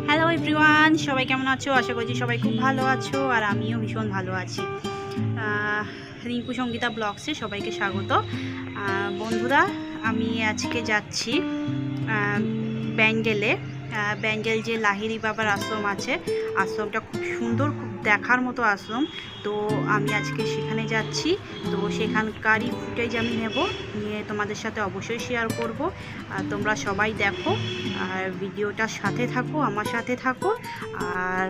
Hello everyone, সবাই কেমন আছো? আশা করছি সবাই খুব ভালো আছো, আর আমিও ভীষণ ভালো আছি। রিঙ্কু সঙ্গীতা ব্লগসে সবাইকে স্বাগত। বন্ধুরা, আমি আজকে যাচ্ছি ব্যাঙ্গেলে। ব্যাঙ্গেল যে লাহিড়ী বাবার আশ্রম আছে, আশ্রমটা খুব সুন্দর, খুব দেখার মতো আশ্রম। তো আমি আজকে সেখানে যাচ্ছি। তো সেখানকারই ফুটেজ আমি নিয়ে তোমাদের সাথে অবশ্যই শেয়ার করব। তোমরা সবাই দেখো আর ভিডিওটার সাথে থাকো, আমার সাথে থাকো, আর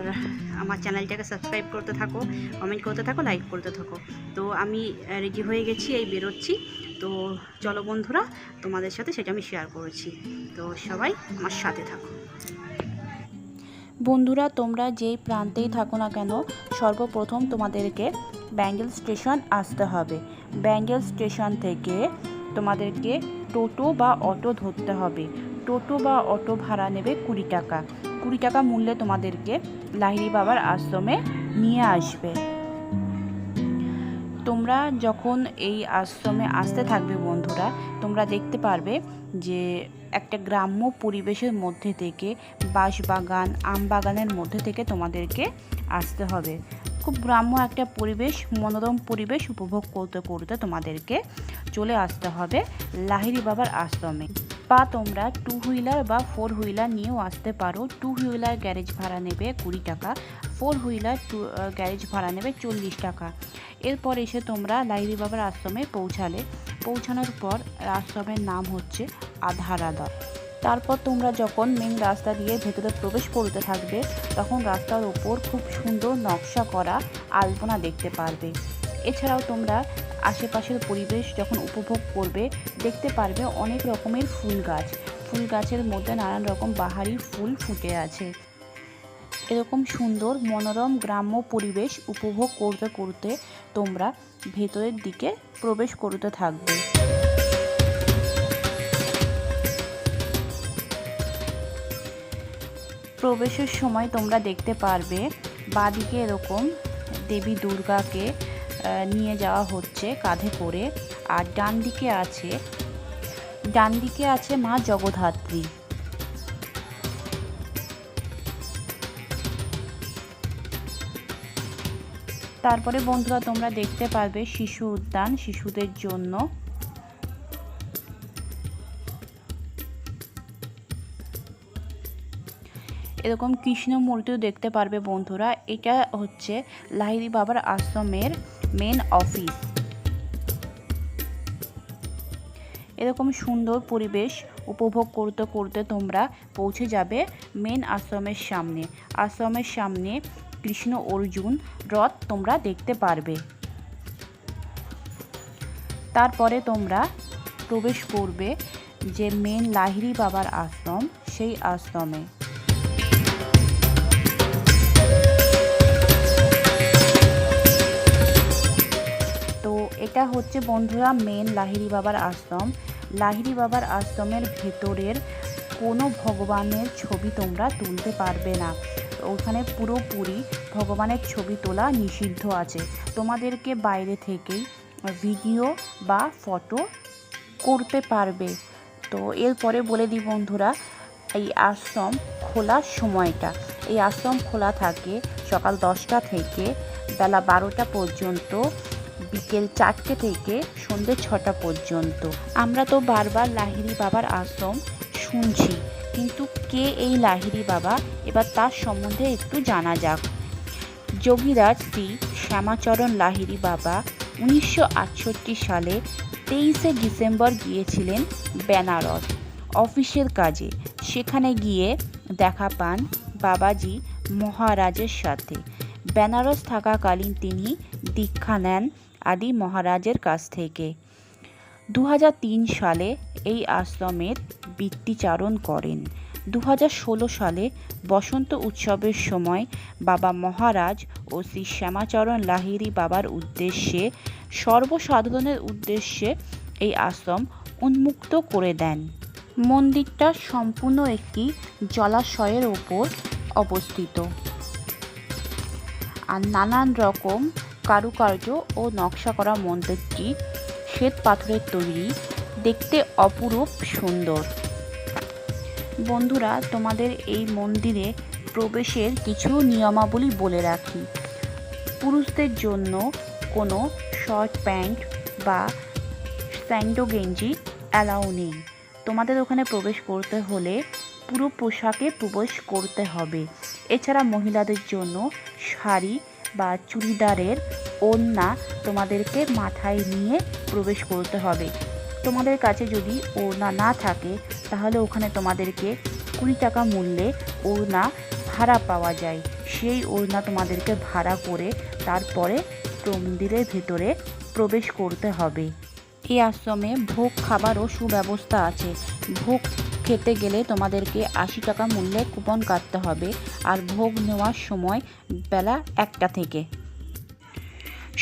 আমার চ্যানেলটাকে সাবস্ক্রাইব করতে থাকো, কমেন্ট করতে থাকো, লাইক করতে থাকো। তো আমি রেডি হয়ে গেছি, এই বেরোচ্ছি। তো চলো বন্ধুরা, তোমাদের সাথে সেটা আমি শেয়ার করেছি। তো সবাই আমার সাথে থাকো। বন্ধুরা, তোমরা যেই প্রান্তেই থাকো না কেন, সর্বপ্রথম তোমাদেরকে ব্যাঙ্গেল স্টেশন আসতে হবে। ব্যাঙ্গেল স্টেশন থেকে তোমাদেরকে টোটো বা অটো ধরতে হবে। টোটো বা অটো ভাড়া নেবে 20 টাকা। 20 টাকা মূল্যে তোমাদেরকে লাহিড়ী বাবার আশ্রমে নিয়ে আসবে। তোমরা যখন এই আশ্রমে আসতে থাকবে বন্ধুরা, তোমরা দেখতে পারবে যে একটা গ্রাম্য পরিবেশের মধ্যে থেকে, বাঁশবাগান, আম বাগানের মধ্যে থেকে তোমাদেরকে আসতে হবে। খুব গ্রাম্য একটা পরিবেশ, মনোরম পরিবেশ উপভোগ করতে করতে তোমাদেরকে চলে আসতে হবে লাহিড়ী বাবার আশ্রমে। বা তোমরা 2 হুইলার বা 4 হুইলার নিয়েও আসতে পারো। 2 হুইলার গ্যারেজ ভাড়া নেবে 20 টাকা, 4 হুইলার গ্যারেজ ভাড়া নেবে 40 টাকা। এরপর এসে তোমরা লাহিড়ী বাবার আশ্রমে পৌঁছানোর পর আশ্রমের নাম হচ্ছে আধারাদা। তারপর তোমরা যখন মেন রাস্তা দিয়ে ভেতরে প্রবেশ করতে থাকবে, তখন রাস্তার ওপর খুব সুন্দর নকশা করা আলপনা দেখতে পারবে। এছাড়াও তোমরা আশেপাশের পরিবেশ যখন উপভোগ করবে, দেখতে পারবে অনেক রকমের ফুল গাছের মধ্যে নানান রকম বাহারি ফুল ফুটে আছে। এরকম সুন্দর মনোরম গ্রাম্য পরিবেশ উপভোগ করতে করতে তোমরা ভেতরের দিকে প্রবেশ করতে থাকবে। প্রবেশের সময় তোমরা দেখতে পারবে বাঁদিকে এরকম দেবী দুর্গাকে নিয়ে যাওয়া হচ্ছে কাঁধে করে, আর ডান দিকে আছে মা জগদ্ধাত্রী। তারপরে বন্ধুরা, তোমরা দেখতে পারবে শিশু উদ্যান, শিশুদের জন্য। এরকম কৃষ্ণ মূর্তিও দেখতে পারবে বন্ধুরা। এটা হচ্ছে লাহিড়ী বাবার আশ্রমের মেন অফিস। এরকম সুন্দর পরিবেশ উপভোগ করতে করতে তোমরা পৌঁছে যাবে মেন আশ্রমের সামনে। আশ্রমের সামনে কৃষ্ণ অর্জুন রথ তোমরা দেখতে পারবে। তারপরে তোমরা প্রবেশ করবে যে মেন লাহিড়ী বাবার আশ্রম, সেই আশ্রমে। তো এটা হচ্ছে বন্ধুরা মেন লাহিড়ী বাবার আশ্রম। লাহিড়ী বাবার আশ্রমের ভেতরের কোনো ভগবানের ছবি তোমরা তুলতে পারবে না। ওখানে পুরোপুরি ভগবানের ছবি তোলা নিষিদ্ধ আছে। তোমাদেরকে বাইরে থেকেই ভিডিও বা ফটো করতে পারবে। তো এরপরে বলে দিই বন্ধুরা, এই আশ্রম খোলার সময়টা। এই আশ্রম খোলা থাকে সকাল 10টা থেকে বেলা 12টা পর্যন্ত, বিকেল 4টে থেকে সন্ধ্যে 6টা পর্যন্ত। আমরা তো বারবার লাহিড়ী বাবার আশ্রম শুনছি, কিন্তু কে এই লাহিড়ী বাবা, এবার তার সম্বন্ধে একটু জানা যাক। যোগীরাজ শ্রী শ্যামাচরণ লাহিড়ী বাবা 1968 সালে 23শে ডিসেম্বর গিয়েছিলেন বেনারস অফিসের কাজে। সেখানে গিয়ে দেখা পান বাবাজি মহারাজের সাথে। বেনারস থাকাকালীন তিনি দীক্ষা নেন আদি মহারাজের কাছ থেকে। 2003 সালে এই আশ্রমের বৃত্তিচারণ করেন। 2016 সালে বসন্ত উৎসবের সময় বাবা মহারাজ ও শ্রী শ্যামাচরণ লাহিড়ী বাবার উদ্দেশ্যে, সর্বসাধারণের উদ্দেশ্যে এই আশ্রম উন্মুক্ত করে দেন। মন্দিরটা সম্পূর্ণ একটি জলাশয়ের ওপর অবস্থিত, আর নানান রকম কারুকার্য ও নকশা করা মন্দিরটি শ্বেত পাথরের তৈরি, দেখতে অপরূপ সুন্দর। বন্ধুরা, তোমাদের এই মন্দিরে প্রবেশের কিছু নিয়মাবলী বলে রাখি। পুরুষদের জন্য কোনো শর্ট প্যান্ট বা স্যান্ডো গেঞ্জি অ্যালাউ নেই। তোমাদের ওখানে প্রবেশ করতে হলে পুরো পোশাকে প্রবেশ করতে হবে। এছাড়া মহিলাদের জন্য শাড়ি বা চুড়িদারের ওড়না তোমাদেরকে মাথায় নিয়ে প্রবেশ করতে হবে। তোমাদের কাছে যদি ওড়না না থাকে তাহলে ওখানে তোমাদেরকে 20 টাকা মূল্যে ওড়না ভাড়া পাওয়া যায়। সেই ওড়না তোমাদেরকে ভাড়া করে তারপরে মন্দিরের ভেতরে প্রবেশ করতে হবে। এই আশ্রমে ভোগ খাবারও সুব্যবস্থা আছে। ভোগ খেতে গেলে তোমাদেরকে 80 টাকা মূল্যে কুপন কাটতে হবে, আর ভোগ নেওয়ার সময় বেলা 1টা থেকে।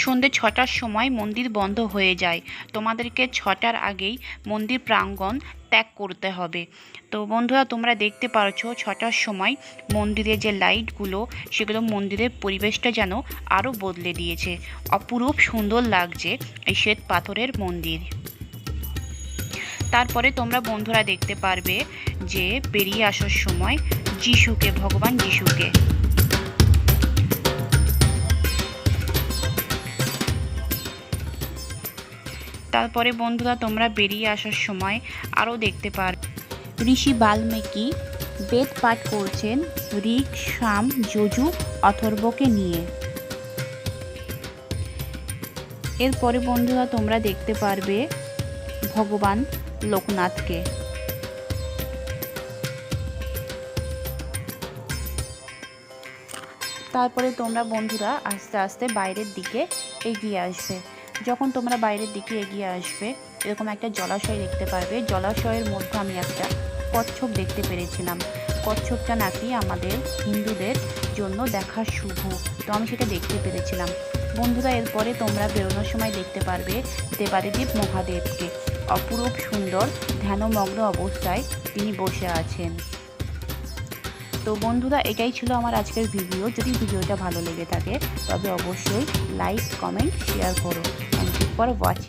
সন্ধ্যে 6টার সময় মন্দির বন্ধ হয়ে যায়। তোমাদেরকে 6টার আগেই মন্দির প্রাঙ্গণ ত্যাগ করতে হবে। তো বন্ধুরা, তোমরা দেখতে পারছো 6টার সময় মন্দিরের যে লাইটগুলো সেগুলো মন্দিরের পরিবেশটা যেন আরও বদলে দিয়েছে। অপরূপ সুন্দর লাগছে এই শ্বেত পাথরের মন্দির। তারপরে তোমরা বন্ধুরা দেখতে পারবে যে বেরিয়ে আসার সময় যিশুকে, ভগবান যিশুকে। তারপরে বন্ধুরা তোমরা বেরিয়ে আসার সময় আরও দেখতে পারবে ঋষি বাল্মীকি বেদ পাঠ করছেন ঋক, সাম, যজু, অথর্বকে নিয়ে। এরপরে বন্ধুরা তোমরা দেখতে পারবে ভগবান লোকনাথকে। তারপরে তোমরা বন্ধুরা আস্তে আস্তে বাইরের দিকে এগিয়ে আসবে। যখন তোমরা বাইরের দিকে এগিয়ে আসবে এরকম একটা জলাশয় দেখতে পারবে। জলাশয়ের মধ্যে আমি একটা কচ্ছপ দেখতে পেরেছিলাম। কচ্ছপটা নাকি আমাদের হিন্দুদের জন্য দেখা শুভ, তো আমি সেটা দেখতে পেরেছিলাম। বন্ধুরা, এরপরে তোমরা বেরোনোর সময় দেখতে পারবে দেবাদিদেব মহাদেবকে। অপরূপ সুন্দর ধ্যানমগ্ন অবস্থায় তিনি বসে আছেন। তো বন্ধুরা, এটাই ছিল আমার আজকের ভিডিও। যদি ভিডিওটা ভালো লেগে থাকে তবে অবশ্যই লাইক, কমেন্ট, শেয়ার করো। Thank you for watching.